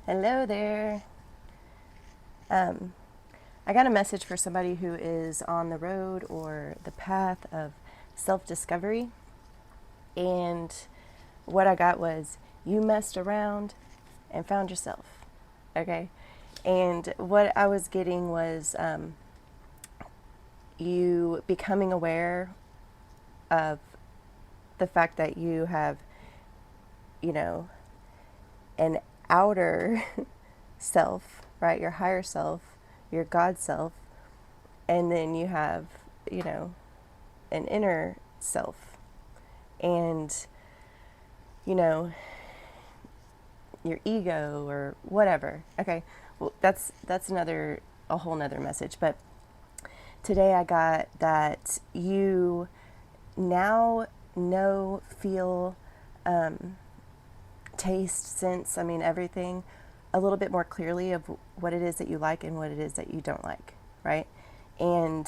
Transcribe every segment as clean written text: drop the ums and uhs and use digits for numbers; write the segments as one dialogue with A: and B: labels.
A: Hello there. Um, I got a message for somebody who is on the road or the path of self discovery. And what I got was, you messed around and found yourself. Okay. And what I was getting was you becoming aware of the fact that you have, you know, an outer self, right? Your higher self, your God self. And then you have, you know, an inner self. And, you know, your ego or whatever. Okay. Well, that's another, a whole nother message. But today I got that you now know, feel, taste, sense, I mean, everything a little bit more clearly of what it is that you like and what it is that you don't like, right? And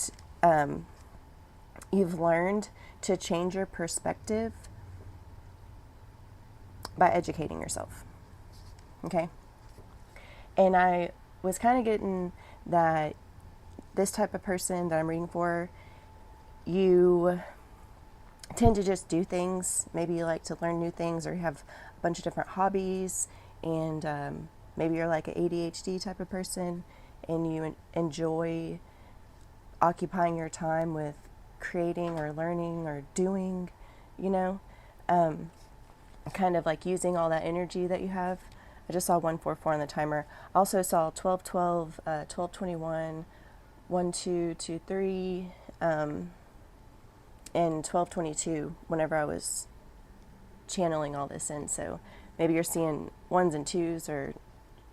A: you've learned to change your perspective by educating yourself, okay? And I was kind of getting that this type of person that I'm reading for, you tend to just do things. Maybe you like to learn new things, or you have a bunch of different hobbies, and maybe you're like an ADHD type of person, and you enjoy occupying your time with creating or learning or doing, you know, kind of like using all that energy that you have. I just saw 144 on the timer. I also saw 1212, 1221, 1223, and 1222 whenever I was channeling all this in. So maybe you're seeing ones and twos, or,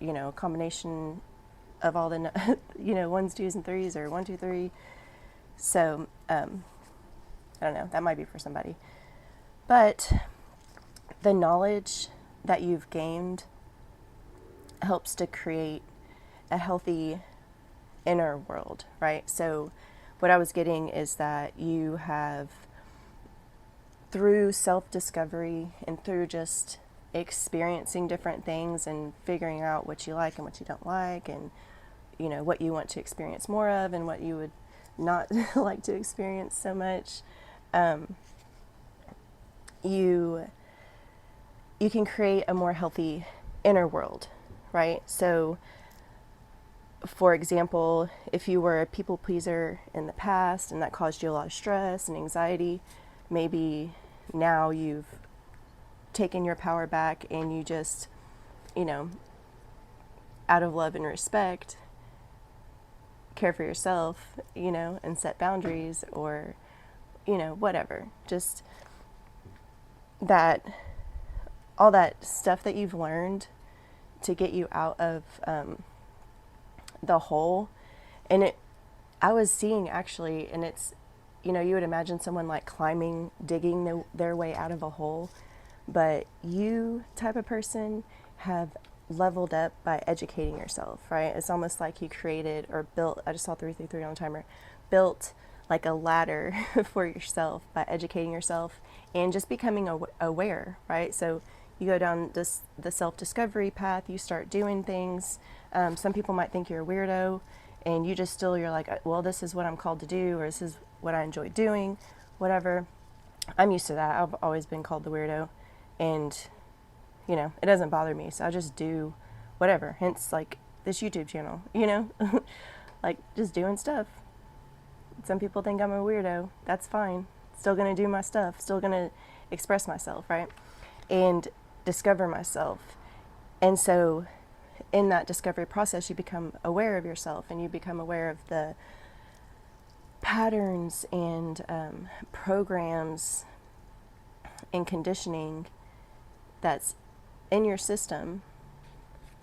A: you know, a combination of all the, you know, ones, twos, and threes, or 1, 2, 3. So I don't know. That might be for somebody. But the knowledge that you've gained helps to create a healthy inner world, right? So what I was getting is that you have, through self-discovery and through just experiencing different things and figuring out what you like and what you don't like, and, you know, what you want to experience more of and what you would not like to experience so much, you you can create a more healthy inner world, right? So for example, if you were a people pleaser in the past and that caused you a lot of stress and anxiety, maybe now you've taken your power back and you just, you know, out of love and respect, care for yourself, you know, and set boundaries, or, you know, whatever. Just that, all that stuff that you've learned to get you out of the hole. And I was seeing actually, and it's, you know, you would imagine someone like climbing, digging their way out of a hole, but you type of person have leveled up by educating yourself, right? It's almost like you created or built, I just saw 333 on the timer, built like a ladder for yourself by educating yourself and just becoming aware, right? So you go down the self-discovery path, you start doing things. Some people might think you're a weirdo, and you just still, you're like, well, this is what I'm called to do, or this is what I enjoy doing, whatever. I'm used to that. I've always been called the weirdo, and, you know, it doesn't bother me. So I just do whatever. Hence, like, this YouTube channel, you know, like, just doing stuff. Some people think I'm a weirdo. That's fine. Still gonna do my stuff. Still gonna express myself, right? And discover myself. And so in that discovery process, you become aware of yourself, and you become aware of the patterns and programs and conditioning that's in your system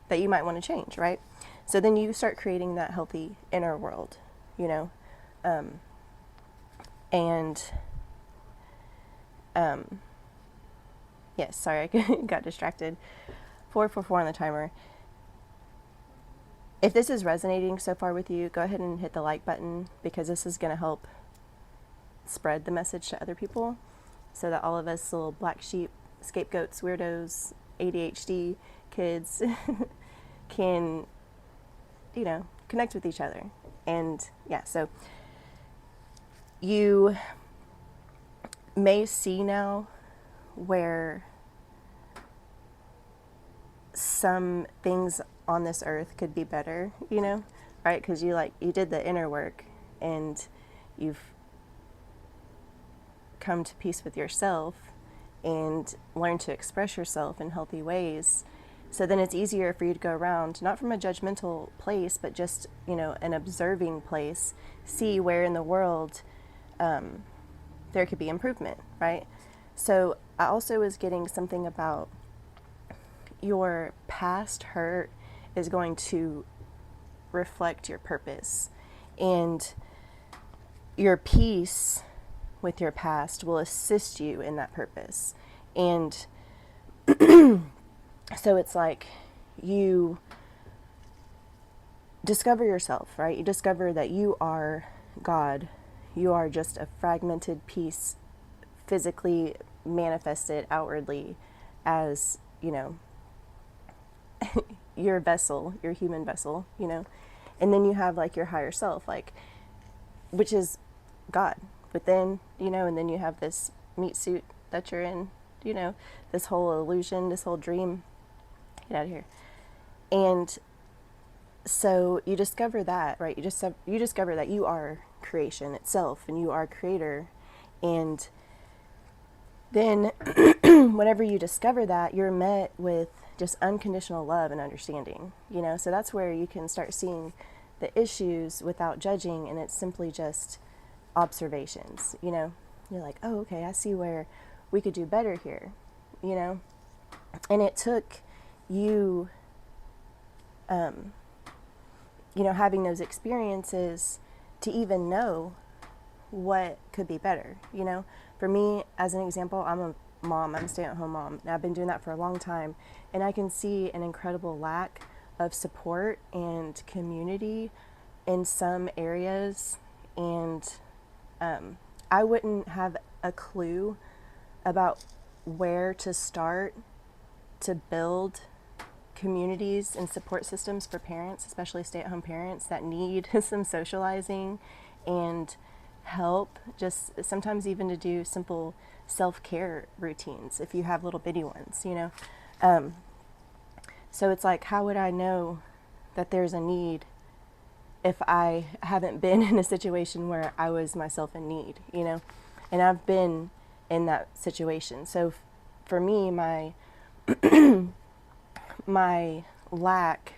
A: that you might want to change, right? So then you start creating that healthy inner world, you know. And yes, sorry, I got distracted. 444 on the timer. If this is resonating so far with you, go ahead and hit the like button, because this is going to help spread the message to other people, so that all of us little black sheep, scapegoats, weirdos, ADHD kids can, connect with each other. And yeah, so you may see now where some things on this earth could be better, right? Because you did the inner work and you've come to peace with yourself and learn to express yourself in healthy ways. So then it's easier for you to go around, not from a judgmental place, but just, an observing place, see where in the world there could be improvement, right? So I also was getting something about your past hurt is going to reflect your purpose, and your peace with your past will assist you in that purpose. And so it's like you discover yourself, right? You discover that you are God. You are just a fragmented piece, physically manifested outwardly as, your vessel, your human vessel, and then you have like your higher self, like, which is God within, and then you have this meat suit that you're in, this whole illusion, this whole dream. Get out of here. And so you discover that, right? You discover that you are creation itself and you are creator. And then whenever you discover that, you're met with just unconditional love and understanding, so that's where you can start seeing the issues without judging, and it's simply just observations. You're like, oh, okay, I see where we could do better here, and it took you having those experiences to even know what could be better. For me, as an example, I'm a mom, I'm a stay-at-home mom, and I've been doing that for a long time, and I can see an incredible lack of support and community in some areas, and I wouldn't have a clue about where to start to build communities and support systems for parents, especially stay-at-home parents that need some socializing and help, just sometimes even to do simple self-care routines if you have little bitty ones, so it's like, how would I know that there's a need if I haven't been in a situation where I was myself in need, and I've been in that situation. So for me, my lack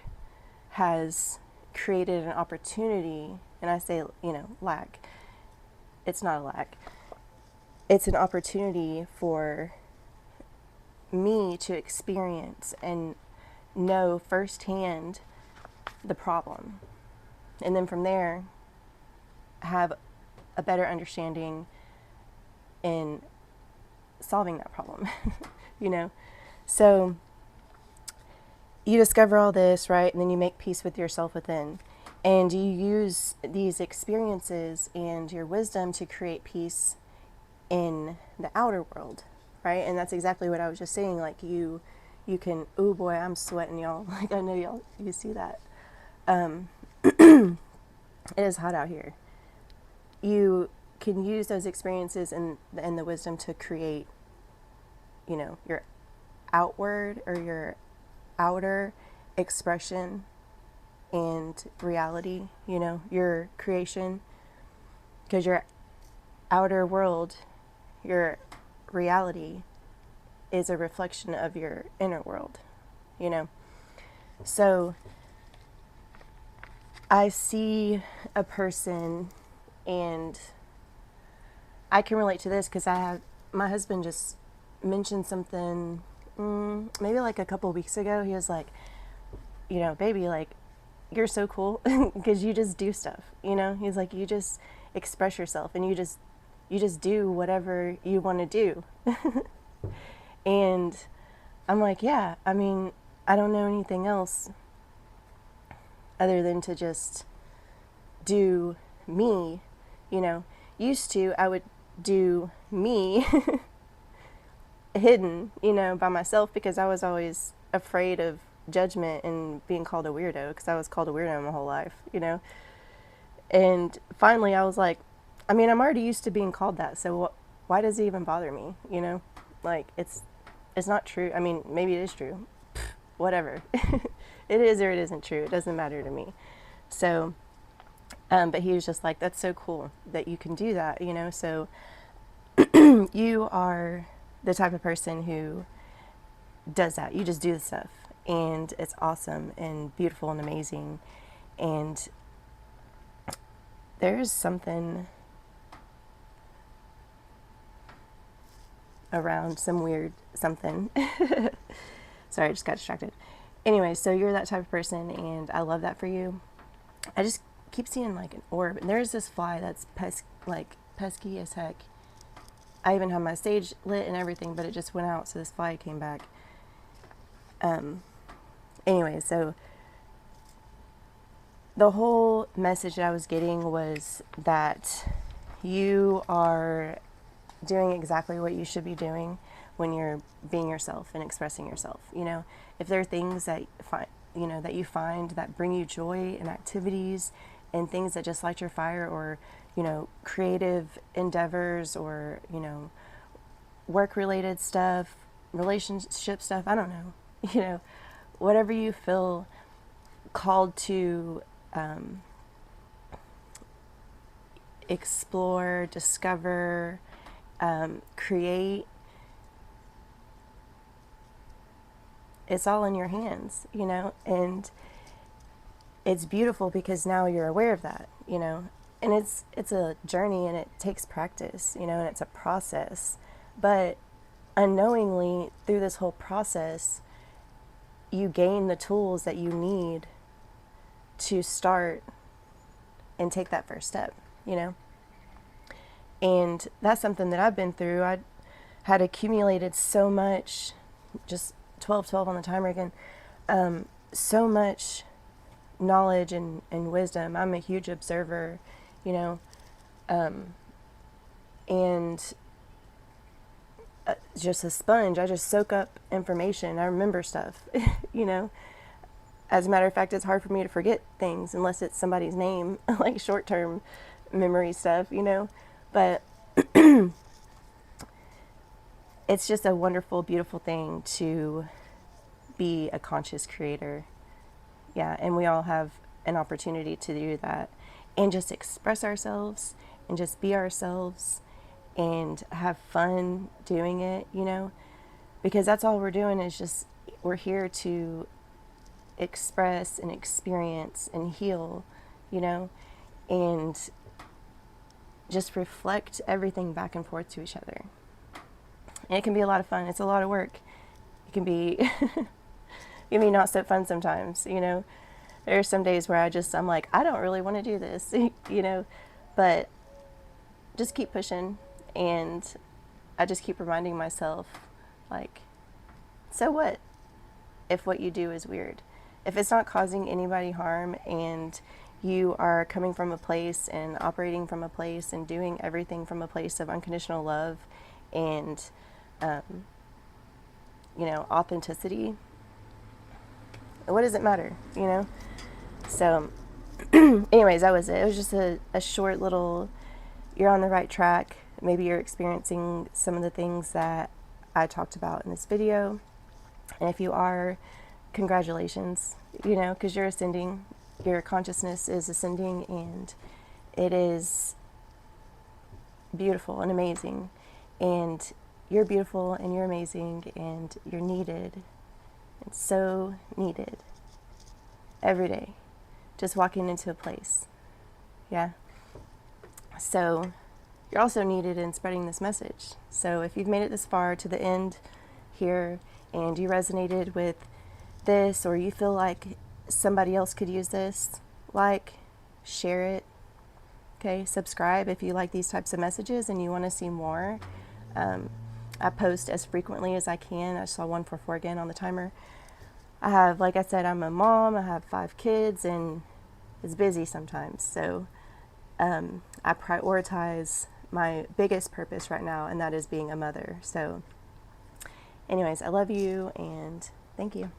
A: has created an opportunity, and I say, lack, it's not a lack. It's an opportunity for me to experience and know firsthand the problem. And then from there, have a better understanding in solving that problem, So you discover all this, right? And then you make peace with yourself within. And you use these experiences and your wisdom to create peace in the outer world, right? And that's exactly what I was just saying. Like you can, oh boy, I'm sweating, y'all. Like I know you see that. It is hot out here. You can use those experiences and the wisdom to create, your outward or your outer expression and reality, your creation, because your outer world, your reality is a reflection of your inner world, So I see a person, and I can relate to this because my husband just mentioned something, maybe like a couple weeks ago. He was like, baby, like, you're so cool because you just do stuff, He's like, you just express yourself and you just do whatever you want to do. And I'm like, yeah, I mean, I don't know anything else other than to just do me, Used to, I would do me hidden, by myself, because I was always afraid of judgment and being called a weirdo, because I was called a weirdo my whole life, And finally, I was like, I mean, I'm already used to being called that, so why does it even bother me? Like it's not true. I mean, maybe it is true. Whatever, it is or it isn't true. It doesn't matter to me. So, but he was just like, that's so cool that you can do that, So you are the type of person who does that. You just do the stuff, and it's awesome and beautiful and amazing. And there's something around some weird something. Sorry, I just got distracted. Anyway, so you're that type of person, and I love that for you. I just keep seeing like an orb, and there's this fly that's pesky as heck. I even have my stage lit and everything, but it just went out, so this fly came back. Anyway, so the whole message that I was getting was that you are doing exactly what you should be doing when you're being yourself and expressing yourself. If there are things that that you find that bring you joy and activities and things that just light your fire, or creative endeavors, or work related stuff, relationship stuff, I don't know, whatever you feel called to explore, discover, create. It's all in your hands, and it's beautiful because now you're aware of that, and it's a journey, and it takes practice, and it's a process. But unknowingly, through this whole process, you gain the tools that you need to start and take that first step, And that's something that I've been through. I had accumulated so much, just 12 on the timer again, so much knowledge and wisdom. I'm a huge observer, and just a sponge. I just soak up information. I remember stuff, As a matter of fact, it's hard for me to forget things unless it's somebody's name, like short-term memory stuff, But it's just a wonderful, beautiful thing to be a conscious creator. Yeah, and we all have an opportunity to do that and just express ourselves and just be ourselves and have fun doing it, Because that's all we're doing is just, we're here to express and experience and heal, and just reflect everything back and forth to each other. And it can be a lot of fun. It's a lot of work. It can be not so fun sometimes, There are some days where I'm like, I don't really want to do this, but just keep pushing. And I just keep reminding myself, like, so what if what you do is weird? If it's not causing anybody harm, and you are coming from a place and operating from a place and doing everything from a place of unconditional love and, authenticity, what does it matter, So, anyways, that was it. It was just a short little, you're on the right track. Maybe you're experiencing some of the things that I talked about in this video. And if you are, congratulations, because you're ascending. Your consciousness is ascending, and it is beautiful and amazing. And you're beautiful, and you're amazing, and you're needed. It's so needed every day. Just walking into a place. Yeah. So you're also needed in spreading this message. So if you've made it this far to the end here, and you resonated with this, or you feel like somebody else could use this, share it. Okay, subscribe if you like these types of messages and you want to see more. I post as frequently as I can. I saw 144 again on the timer. I have, like I said, I'm a mom. I have 5 kids, and it's busy sometimes. So I prioritize my biggest purpose right now, and that is being a mother. So anyways, I love you, and thank you.